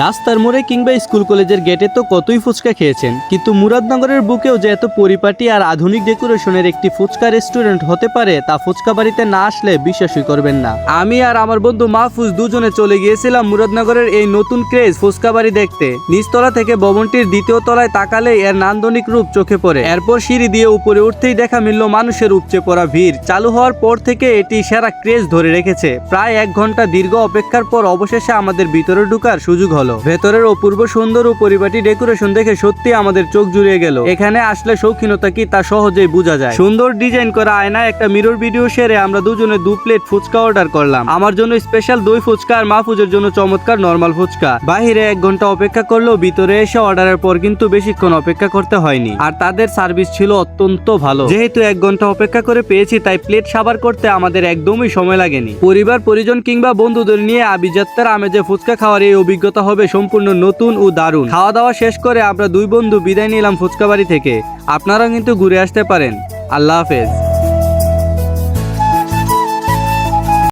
রাস্তার মোড়ে কিংবা স্কুল কলেজের গেটে তো কতই ফুচকা খেয়েছেন, কিন্তু মুরাদনগরের বুকেও যে এত পরিপাটি আর আধুনিক ডেকোরেশনের একটি ফুচকা রেস্টুরেন্ট হতে পারে তা ফুচকা বাড়িতে না আসলে বিশ্বাসই করবেন না। আমি আর আমার বন্ধু মাহফুজ দুজনে চলে গিয়েছিলাম মুরাদনগরের এই নতুন ক্রেজ ফুচকা বাড়ি দেখতে। নিচতলা থেকে ভবনটির দ্বিতীয় তলায় তাকালে এর নান্দনিক রূপ চোখে পড়ে। এরপর সিঁড়ি দিয়ে উপরে উঠতেই দেখা মিলল মানুষের উপচে পড়া ভিড়। চালু হওয়ার পর থেকে এটি সেরা ক্রেজ ধরে রেখেছে। প্রায় 1 ঘন্টা দীর্ঘ অপেক্ষার পর অবশেষে আমাদের ভিতরে ঢোকার সুযোগ হলো। ভেতরের অপূর্ব সুন্দর ও পরিপাটি ডেকোরেশন দেখে সত্যি আমাদের চোখ জুড়িয়ে গেল। এখানে আসলে শৌখিনতা কি তা সহজেই বোঝা যায়। সুন্দর ডিজাইন করা আয়নায় একটা মিরর ভিডিও সেরে আমরা দুজনে 2 প্লেট ফুচকা অর্ডার করলাম। আমার জন্য স্পেশাল দই ফুচকা আর মাহফুজের জন্য চমৎকার নরমাল ফুচকা। বাহিরে 1 ঘন্টা অপেক্ষা করলেও ভিতরে এসে অর্ডারের পর কিন্তু বেশিক্ষণ অপেক্ষা করতে হয়নি। আর তাদের সার্ভিস ছিল অত্যন্ত ভালো। যেহেতু 1 ঘন্টা অপেক্ষা করে পেয়েছি তাই প্লেট সাবার করতে আমাদের একদমই সময় লাগেনি। পরিবার পরিজন কিংবা বন্ধুদের নিয়ে আভিজাত্যের আমেজে ফুচকা খাওয়ার এই অভিজ্ঞতা হবে সম্পূর্ণ নতুন ও দারুণ। খাওয়া দাওয়া শেষ করে আমরা 2 বন্ধু বিদায় নিলাম ফুচকা বাড়ি থেকে। আপনারা কিন্তু ঘুরে আসতে পারেন। আল্লাহ হাফেজ।